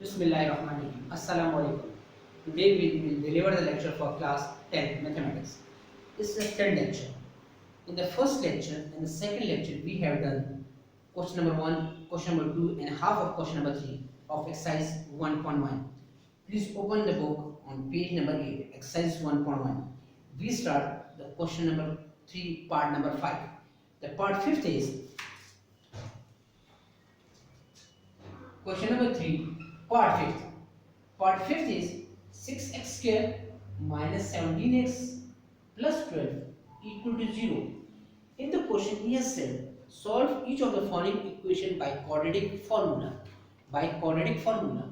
Bismillahirrahmanirrahim. Assalamu alaikum. Today we will deliver the lecture for class 10 mathematics. This is the third lecture. In the first lecture and the second lecture we have done question number 1, question number 2 and half of question number 3 of exercise 1.1. Please open the book on page number 8, exercise 1.1. We start the question number 3, part number 5. The part 5th is question number 3, part 5th. Part 5th is 6x square minus 17x plus 12 equal to 0. In the question he has said, solve each of the following equation by quadratic formula. By quadratic formula.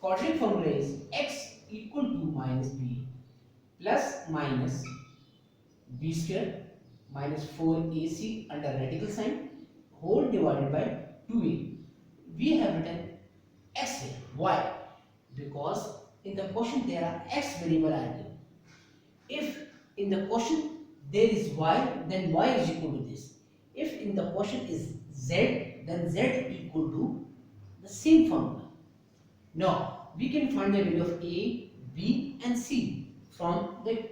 Quadratic formula is x equal to minus b plus minus b square minus 4ac under radical sign whole divided by 2a. We have written x here. Why? Because in the question there are x variable are there. If in the question there is y, then y is equal to this. If in the question is z, then z equal to the same formula. Now we can find the value of a, b and c from the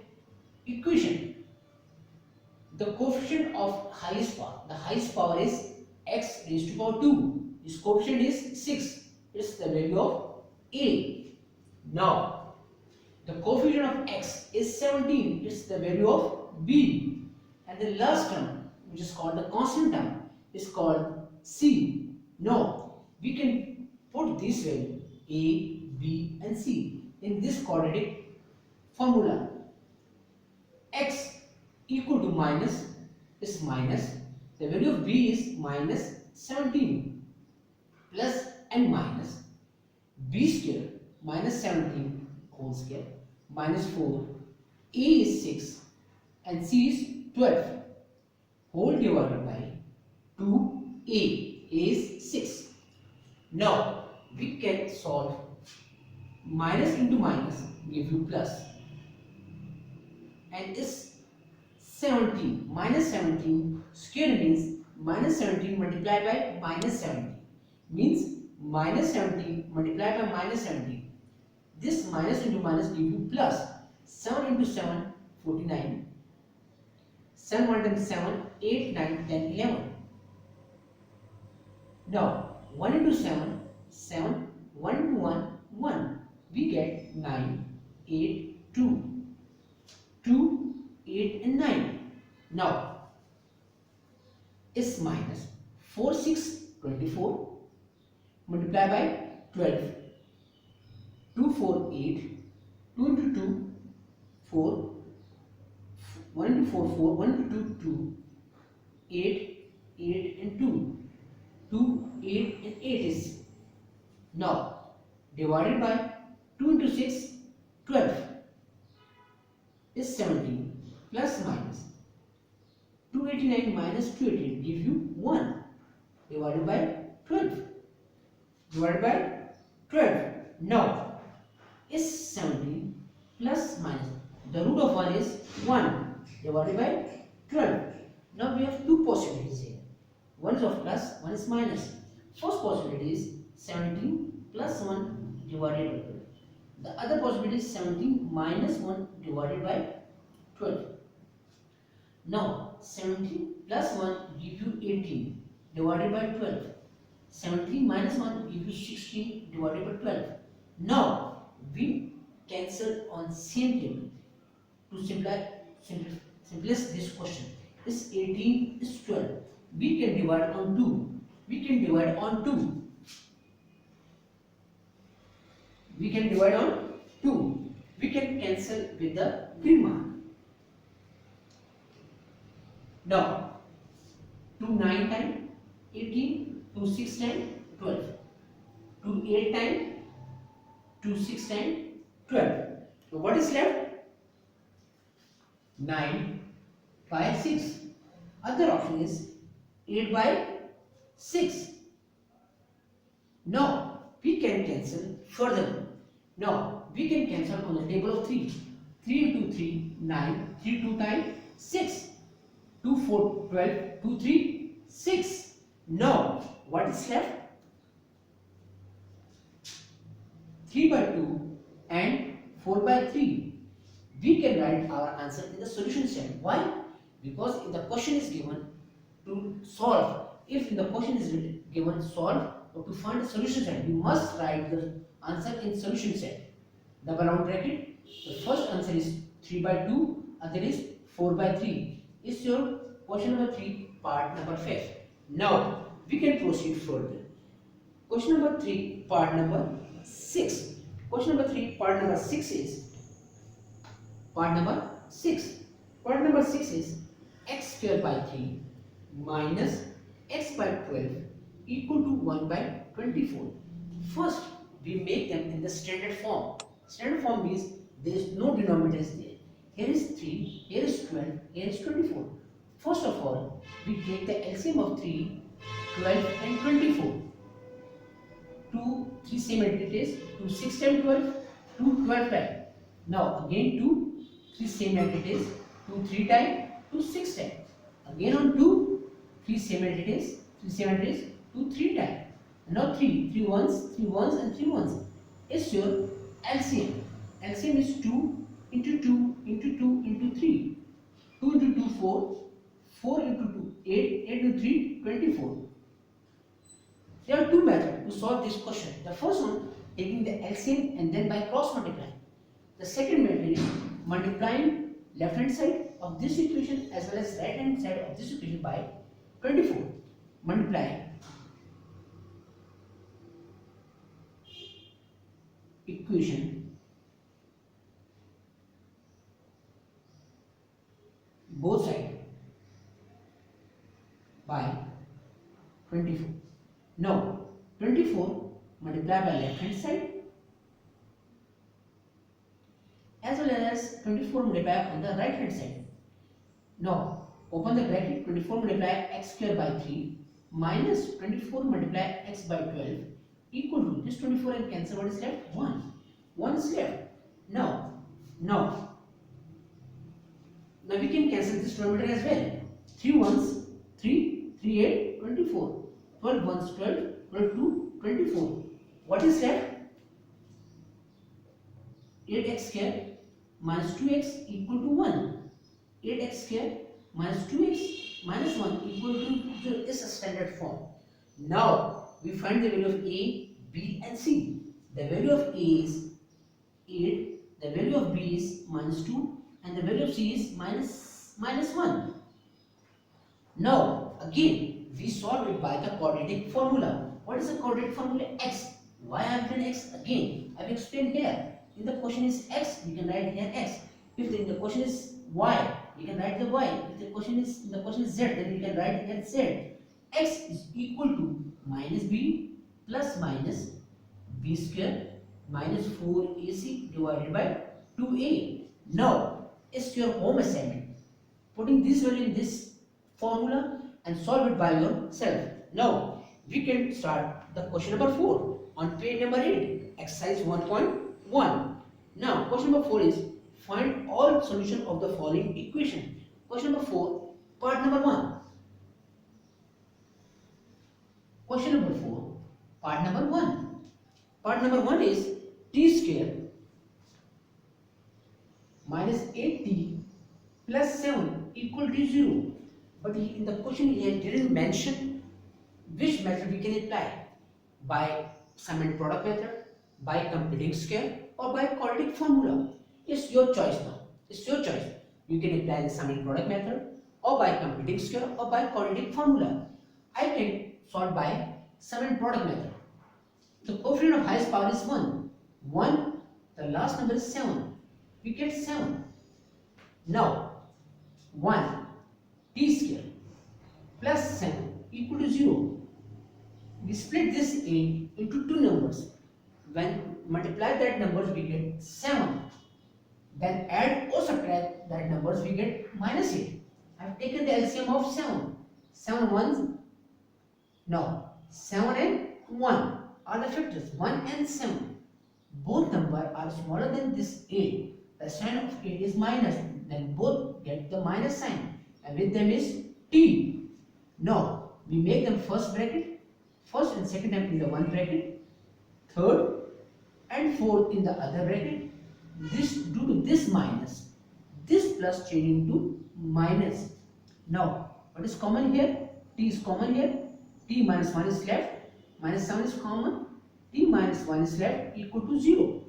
equation. The coefficient of highest power, the highest power is x raised to power 2. This coefficient is 6. It's the value of a. Now the coefficient of x is 17. It's the value of b. And the last term, which is called the constant term, is called c. Now we can put this value a, b and c in this quadratic formula. X equal to minus is minus. The value of b is minus 17 plus and minus b square minus 17 whole square minus 4, a is 6 and c is 12 whole divided by 2a is 6. Now we can solve minus into minus give you plus and is 17 minus 17 square means minus 17 multiplied by minus 17 means minus 17 multiplied by minus 17. This minus into minus give you plus 7 into 7 49, 7 1 times 7 8 9 10 11. Now 1 into 7 7 1 into 1 1. We get 9 8 2 2 8 and 9. Now is minus 4 6 24 multiply by 12 2 4 8 2 into 2 4 1 into 4 4 1 into 2 2 8 8 and 2 2 8 and 8 is now divided by 2 into 6 12 is 17 plus minus 289 minus 288 give you 1 divided by 12 divided by 12. Now is 17 plus minus the root of 1 is 1 divided by 12. Now we have two possibilities here. One is of plus, one is minus. First possibility is 17 plus 1 divided by 12. The other possibility is 17 minus 1 divided by 12. Now 17 plus 1 give you 18 divided by 12. 17 minus 1 gives you 16 divided by 12. Now we cancel on same table to simplify this question. This 18 is 12. We can divide on 2. We can divide on 2. We can divide on 2. We can cancel with the green mark. Now 2 9 times 18, 2 6 times 12, 2 8 times 2 6 times 12. So what is left? 9 by 6. Other option is 8 by 6. Now we can cancel further. Now we can cancel on the table of 3. 3 into 3 9, 3 2 times 6, 2 4 12, 2 3 6. Now what is left? 3 by 2 and 4 by 3. We can write our answer in the solution set. Why? Because if the question is given to solve, if in the question is given solve or to find a solution set, we must write the answer in solution set. Double round bracket. The first answer is 3 by 2, other is 4 by 3. Is your question number 3, part number 5. Now we can proceed further. Question number 3, part number 6. Question number 3, part number 6 is part number 6. Part number 6 is x square by 3 minus x by 12 equal to 1 by 24. First, we make them in the standard form. Standard form means there is no denominators there. Here is 3, here is 12, here is 24. First of all, we take the LCM of 3, 12 and 24. 2, 3 same entities, 2 6 times 12, 2 12 times. Now again 2, 3 same entities, 2 3 times, 2 6 times. Again on 2, 3 same entities, 2 3 times. Now 3 ones and 3 ones. Is your LCM. LCM is 2 into 2 into 2 into 3. 2 into 2 4, 4 into 2 8, 8 into 3 24. There are two methods to solve this question. The first one, taking the LCM and then by cross multiplying. The second method is multiplying left hand side of this equation as well as right hand side of this equation by 24. Multiply equation both sides by 24. Now 24 multiplied by left hand side as well as 24 multiplied on the right hand side. Now open the bracket. 24 multiplied x square by 3 minus 24 multiplied x by 12 equal to this 24 and cancel. What is left? 1. 1 is left. Now we can cancel this denominator as well. 3 ones 3, 3 8 24. 12 ones 12, 12 2 24. What is left? 8x square minus 2x equal to 1. 8x square minus 2x minus 1 equal to this standard form. Now we find the value of a, b and c. The value of a is 8, the value of b is minus 2 and the value of c is minus 1. Now again we solve it by the quadratic formula. What is the quadratic formula? X. Why I have written x? Again I will explain here. If the question is x, we can write here x. If the question is y, we can write the y. If the question is z, then we can write here z. X is equal to minus b plus minus b square minus 4ac divided by 2a. Now it's your home assignment. Putting this value in this formula and solve it by yourself. Now we can start the question number 4 on page number 8, exercise 1.1. Now question number 4 is find all solution of the following equation. Question number 4, part number 1. Question number 4, part number 1. Part number 1 is t square minus 8t plus 7 equal to 0. But in the question here didn't mention which method we can apply. By sum and product method, by completing square or by quadratic formula. It's your choice now. It's your choice. You can apply the sum and product method or by completing square or by quadratic formula. I can solve by sum and product method. The coefficient of highest power is 1. 1, the last number is 7. We get 7. Now 1 t square plus 7 equal to 0. We split this 8 into two numbers. When multiply that numbers we get 7. Then add or subtract that numbers we get minus 8. I have taken the LCM of 7. 7 ones. Now 7 and 1 are the factors. 1 and 7. Both numbers are smaller than this 8. The sign of 8 is minus. Then both get the minus sign. And with them is t. Now we make them first bracket. First and second time in the one bracket. Third and 4 in the other bracket. This due to this minus, this plus change into minus. Now what is common here? T is common here. T minus 1 is left. Minus 7 is common. T minus 1 is left, equal to 0.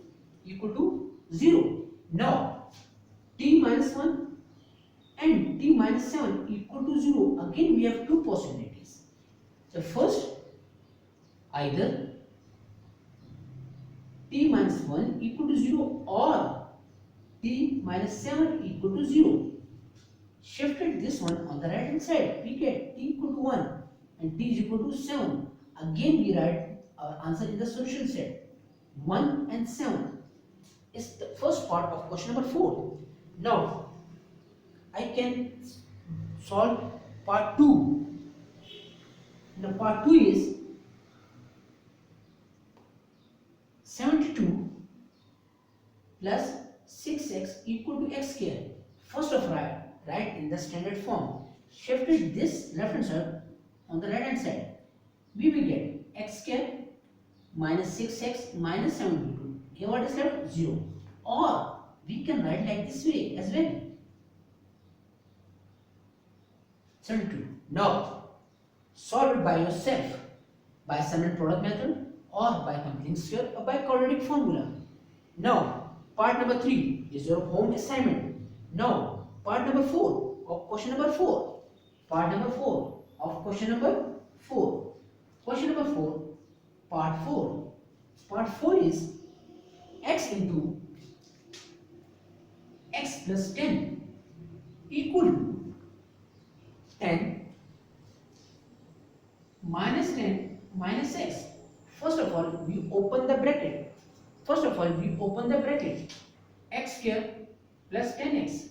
Equal to 0. Now T minus 1 and T minus 7 equal to 0. Again we have two possibilities. So first, either T minus 1 equal to 0 or T minus 7 equal to 0. Shifted this one on the right hand side, we get T equal to 1 and T is equal to 7. Again we write our answer in the solution set. 1 and 7 is the first part of question number 4. Now I can solve part 2. Now part 2 is 72 plus 6x equal to x square. First of all, write in the standard form. Shifted this left hand side on the right hand side. We will get x square minus 6x minus 72. Here what is left? 0. Or we can write like this way as well. 72. Now solve it by yourself by sum and product method or by completing square or by quadratic formula. Now part number 3 is your home assignment. Now part number 4 of question number 4. Part number 4 of question number 4. Question number 4, part 4. Part 4 is x into x plus 10 equal to 10 minus 10 minus x. First of all, we open the bracket. X square plus 10x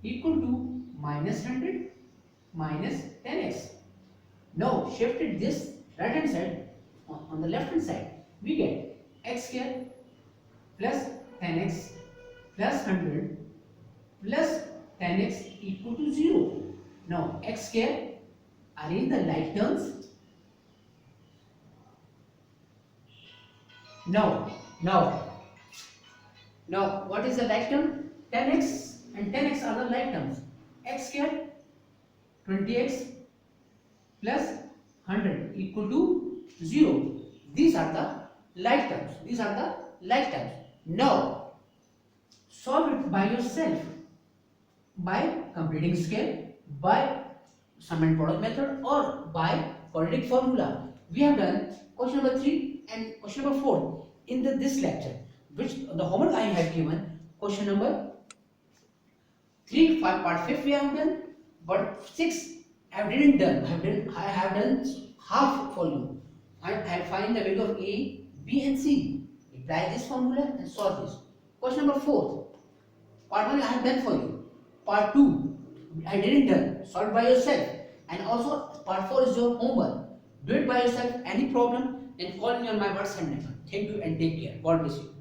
equal to minus 100 minus 10x. Now shifted this right hand side on the left hand side. We get x square plus 10x plus 100 plus 10x equal to 0. Now x square arrange the like terms. Now what is the like term? 10x and 10x are the like terms. X square 20x plus 100 equal to 0. These are the like terms. Now solve it by yourself by completing square, by sum and product method or by quadratic formula. We have done question number 3 and question number 4 in this lecture, which the homework I have given. Question number 3, 5, part 5 we have done, but 6 I didn't done. I have done half for you. I find the value of A, B and C. Apply this formula and solve this. Question number 4, part 1 I have done for you. Part 2 I didn't done. Solve by yourself. And also part 4 is your homework. Do it by yourself. Any problem, then call me on my WhatsApp number. Thank you and take care. God bless you.